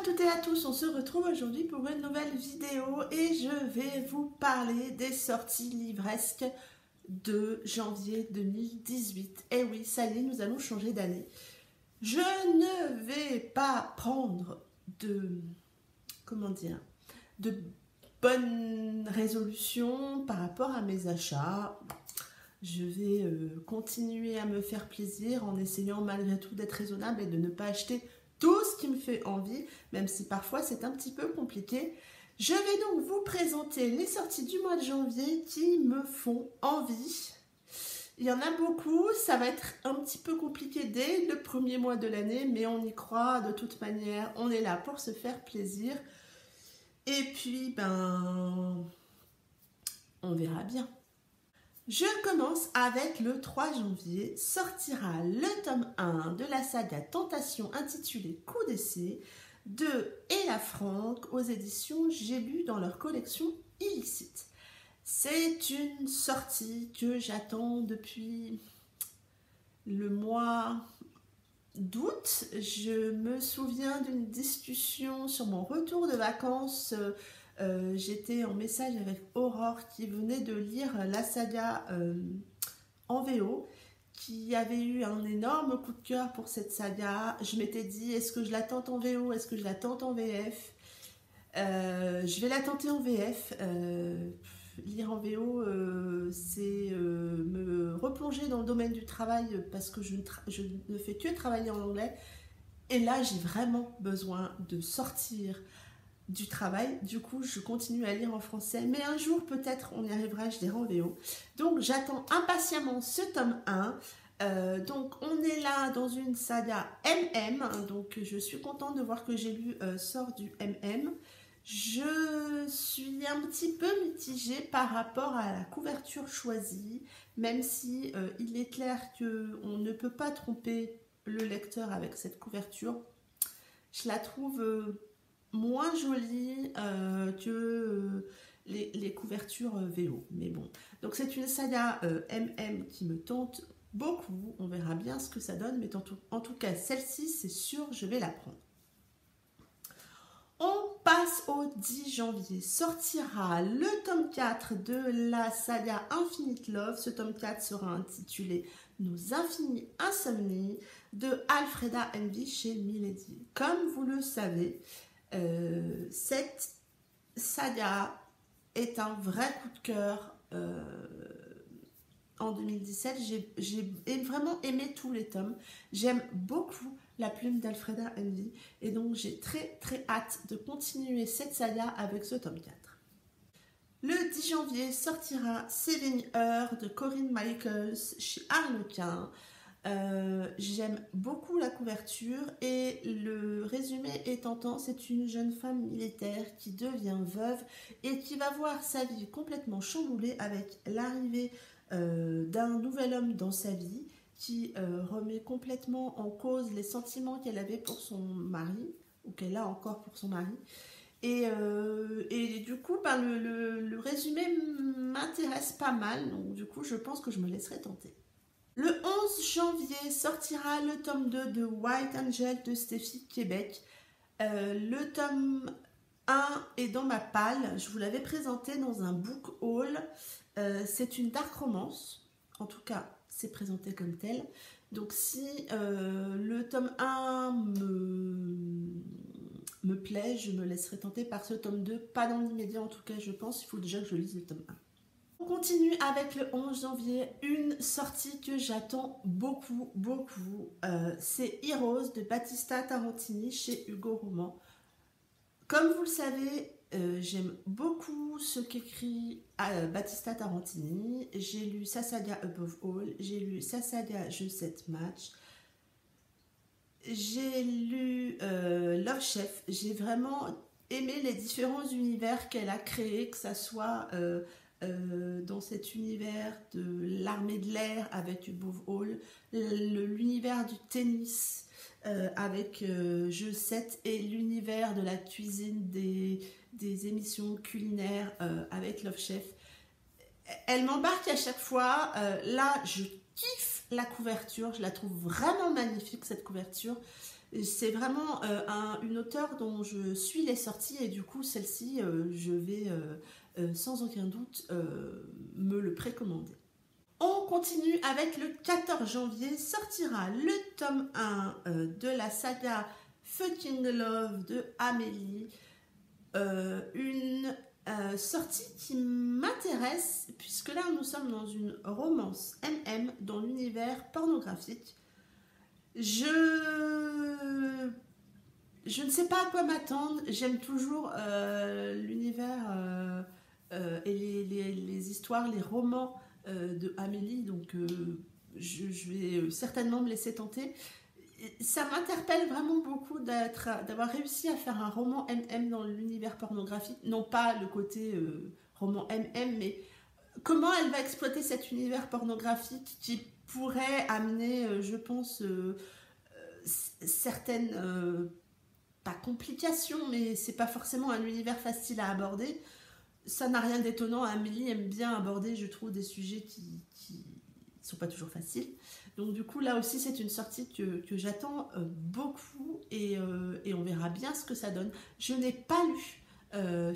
toutes et à tous, on se retrouve aujourd'hui pour une nouvelle vidéo et je vais vous parler des sorties livresques de janvier 2018. Et oui, ça y est, nous allons changer d'année. Je ne vais pas prendre de bonnes résolutions par rapport à mes achats. Je vais continuer à me faire plaisir en essayant malgré tout d'être raisonnable et de ne pas acheter tout ce qui me fait envie, même si parfois c'est un petit peu compliqué. Je vais donc vous présenter les sorties du mois de janvier qui me font envie. Il y en a beaucoup, ça va être un petit peu compliqué dès le premier mois de l'année, mais on y croit de toute manière, on est là pour se faire plaisir. Et puis, on verra bien. Je commence avec le 3 janvier, sortira le tome 1 de la saga Tentation intitulé Coup d'essai de Ella Frank aux éditions J'ai lu dans leur collection Illicite. C'est une sortie que j'attends depuis le mois d'août. Je me souviens d'une discussion sur mon retour de vacances. J'étais en message avec Aurore qui venait de lire la saga en VO, qui avait eu un énorme coup de cœur pour cette saga. Je m'étais dit, est-ce que je la tente en VO, est-ce que je la tente en VF? Je vais la tenter en VF. Lire en VO, c'est me replonger dans le domaine du travail parce que je ne fais que travailler en anglais. Et là, j'ai vraiment besoin de sortir du travail. Du coup, je continue à lire en français. Mais un jour, peut-être, on y arrivera, je lirai en VO. Donc, j'attends impatiemment ce tome 1. Donc, on est là dans une saga MM. Donc, je suis contente de voir que J'ai lu sort du MM. Je suis un petit peu mitigée par rapport à la couverture choisie, même si il est clair qu'on ne peut pas tromper le lecteur avec cette couverture. Je la trouve moins jolie que les couvertures VO. Mais bon, donc c'est une saga MM qui me tente beaucoup. On verra bien ce que ça donne, mais en tout cas, celle-ci, c'est sûr, je vais la prendre. On passe au 10 janvier, sortira le tome 4 de la saga Infinite Love. Ce tome 4 sera intitulé Nos Infinies Insomnies de Alfreda Envy chez Milady. Comme vous le savez, cette saga est un vrai coup de cœur. En 2017, j'ai vraiment aimé tous les tomes. J'aime beaucoup la plume d'Alfreda Envy et donc j'ai très hâte de continuer cette saga avec ce tome 4. Le 10 janvier sortira Saving Her de Corinne Michaels chez Harlequin. J'aime beaucoup la couverture et le résumé est tentant. C'est une jeune femme militaire qui devient veuve et qui va voir sa vie complètement chamboulée avec l'arrivée d'un nouvel homme dans sa vie qui remet complètement en cause les sentiments qu'elle avait pour son mari ou qu'elle a encore pour son mari. Et du coup, le résumé m'intéresse pas mal, donc du coup, je pense que je me laisserai tenter. Le 11 janvier sortira le tome 2 de White Angel de Steffi Québec. Le tome 1 est dans ma palle, je vous l'avais présenté dans un book haul. C'est une dark romance, en tout cas, c'est présenté comme tel. Donc si le tome 1 me plaît, je me laisserai tenter par ce tome 2. Pas dans l'immédiat en tout cas, je pense. Il faut déjà que je lise le tome 1. On continue avec le 11 janvier, une sortie que j'attends beaucoup. C'est Heroes de Battista Tarantini chez Hugo Roman. Comme vous le savez, j'aime beaucoup ce qu'écrit Battista Tarantini. J'ai lu sa saga Above All, j'ai lu sa saga Je 7 Match, j'ai lu Love Chef. J'ai vraiment aimé les différents univers qu'elle a créés, que ça soit dans cet univers de l'armée de l'air avec Above All, l'univers du tennis avec Jeu 7 et l'univers de la cuisine, des émissions culinaires avec Love Chef. Elle m'embarque à chaque fois. Là, je kiffe la couverture. Je la trouve vraiment magnifique, cette couverture. C'est vraiment une auteure dont je suis les sorties et du coup celle-ci je vais sans aucun doute me le précommander. On continue avec le 14 janvier, sortira le tome 1 de la saga Fucking Love de Amélie. Une sortie qui m'intéresse puisque là nous sommes dans une romance MM dans l'univers pornographique. Je ne sais pas à quoi m'attendre. J'aime toujours l'univers et les histoires, les romans de Amélie, donc je vais certainement me laisser tenter. Ça m'interpelle vraiment beaucoup d'avoir réussi à faire un roman MM dans l'univers pornographique, non pas le côté roman MM, mais comment elle va exploiter cet univers pornographique qui pourrait amener, je pense, certaines, pas complications, mais c'est pas forcément un univers facile à aborder. Ça n'a rien d'étonnant, Amélie aime bien aborder, je trouve, des sujets qui sont pas toujours faciles. Donc du coup, là aussi, c'est une sortie que j'attends beaucoup et on verra bien ce que ça donne. Je n'ai pas lu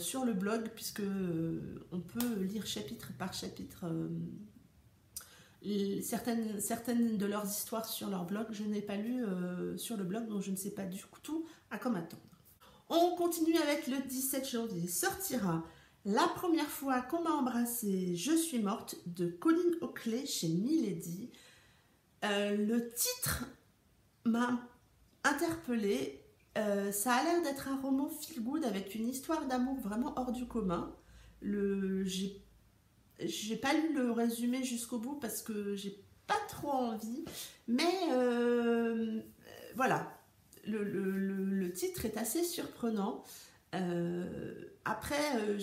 sur le blog, puisque on peut lire chapitre par chapitre certaines de leurs histoires sur leur blog. Je n'ai pas lu sur le blog, donc je ne sais pas du tout à quoi m'attendre. On continue avec le 17 janvier. Sortira La première fois qu'on m'a embrassée, je suis morte de Colleen Hockley chez Milady. Le titre m'a interpellée. Ça a l'air d'être un roman feel good avec une histoire d'amour vraiment hors du commun. J'ai pas lu le résumé jusqu'au bout parce que j'ai pas trop envie, mais voilà, le titre est assez surprenant. Après,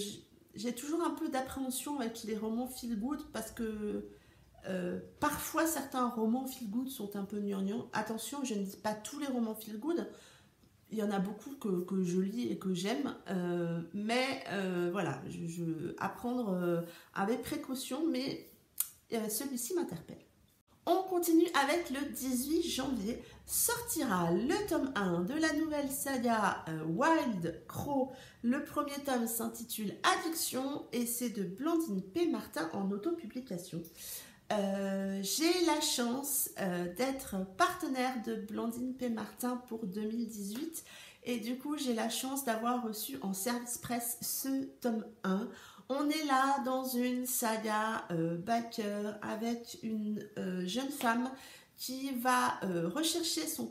j'ai toujours un peu d'appréhension avec les romans feel good parce que parfois certains romans feel good sont un peu gnangnans. Attention, je ne dis pas tous les romans feel good. Il y en a beaucoup que je lis et que j'aime, mais voilà, apprendre avec précaution, mais celui-ci m'interpelle. On continue avec le 18 janvier, sortira le tome 1 de la nouvelle saga Wild Crow. Le premier tome s'intitule Addiction et c'est de Blandine P. Martin en autopublication. J'ai la chance d'être partenaire de Blandine P. Martin pour 2018 et du coup j'ai la chance d'avoir reçu en service presse ce tome 1. On est là dans une saga backer avec une jeune femme qui va rechercher son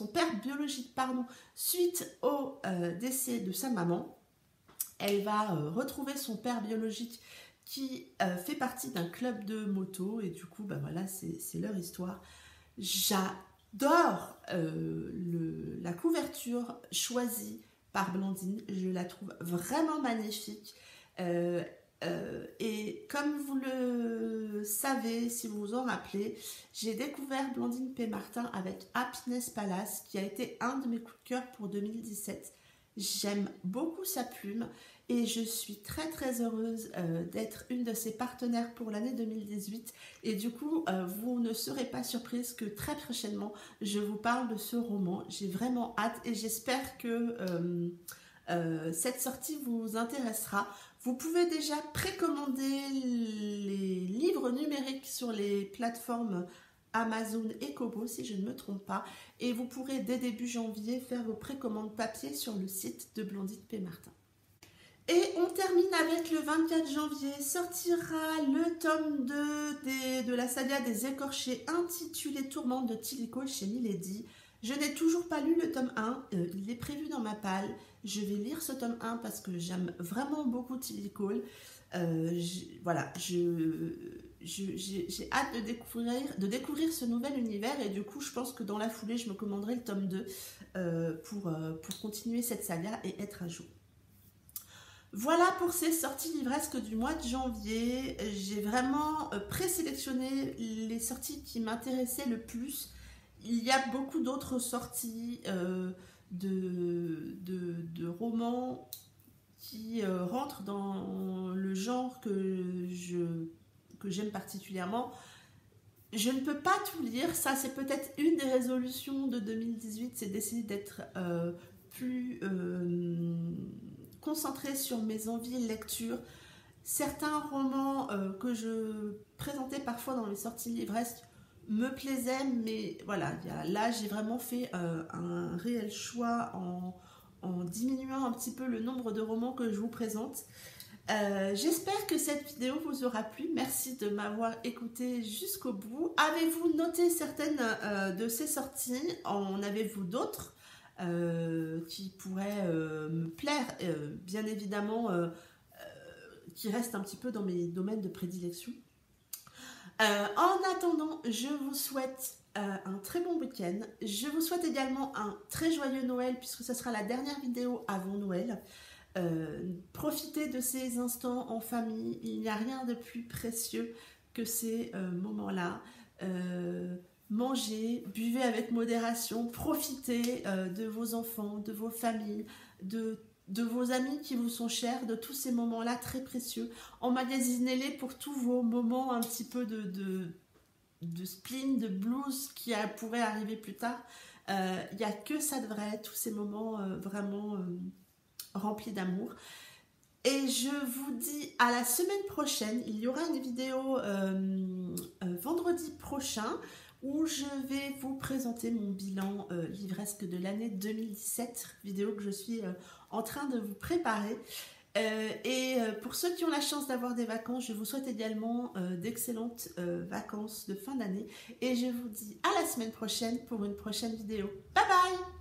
père biologique suite au décès de sa maman. Elle va retrouver son père biologique qui fait partie d'un club de moto et du coup bah voilà, c'est leur histoire. J'adore la couverture choisie par Blandine, je la trouve vraiment magnifique et comme vous le savez, si vous vous en rappelez, j'ai découvert Blandine P. Martin avec Happiness Palace qui a été un de mes coups de cœur pour 2017. J'aime beaucoup sa plume et je suis très très heureuse d'être une de ses partenaires pour l'année 2018 et du coup vous ne serez pas surprise que très prochainement je vous parle de ce roman. J'ai vraiment hâte et j'espère que cette sortie vous intéressera. Vous pouvez déjà précommander les livres numériques sur les plateformes Amazon et Kobo si je ne me trompe pas et vous pourrez dès début janvier faire vos précommandes papier sur le site de Blandine P. Martin. Et on termine avec le 24 janvier, sortira le tome 2 de la saga des écorchés intitulé Tourment de Tilly Cole chez Milady. Je n'ai toujours pas lu le tome 1, il est prévu dans ma palle. Je vais lire ce tome 1 parce que j'aime vraiment beaucoup Tilly Cole. Voilà, j'ai hâte de découvrir ce nouvel univers et du coup je pense que dans la foulée je me commanderai le tome 2 pour continuer cette saga et être à jour. Voilà pour ces sorties livresques du mois de janvier. J'ai vraiment présélectionné les sorties qui m'intéressaient le plus. Il y a beaucoup d'autres sorties de romans qui rentrent dans le genre que j'aime particulièrement. Je ne peux pas tout lire, ça c'est peut-être une des résolutions de 2018, c'est d'essayer d'être plus concentrée sur mes envies de lecture. Certains romans que je présentais parfois dans les sorties livresques me plaisaient, mais voilà, là j'ai vraiment fait un réel choix en diminuant un petit peu le nombre de romans que je vous présente. J'espère que cette vidéo vous aura plu. Merci de m'avoir écouté jusqu'au bout. Avez-vous noté certaines de ces sorties? En avez-vous d'autres qui pourraient me plaire? Bien évidemment, qui restent un petit peu dans mes domaines de prédilection. En attendant, je vous souhaite un très bon week-end. Je vous souhaite également un très joyeux Noël puisque ce sera la dernière vidéo avant Noël. Profitez de ces instants en famille, il n'y a rien de plus précieux que ces moments-là. Mangez, buvez avec modération, profitez de vos enfants, de vos familles, de vos amis qui vous sont chers, de tous ces moments-là très précieux. Emmagasinez-les pour tous vos moments un petit peu de spleen, de blues qui pourraient arriver plus tard. Il n'y a que ça de vrai, tous ces moments vraiment rempli d'amour. Et je vous dis à la semaine prochaine. Il y aura une vidéo vendredi prochain où je vais vous présenter mon bilan livresque de l'année 2017, vidéo que je suis en train de vous préparer. Et pour ceux qui ont la chance d'avoir des vacances, je vous souhaite également d'excellentes vacances de fin d'année. Et je vous dis à la semaine prochaine pour une prochaine vidéo. Bye bye!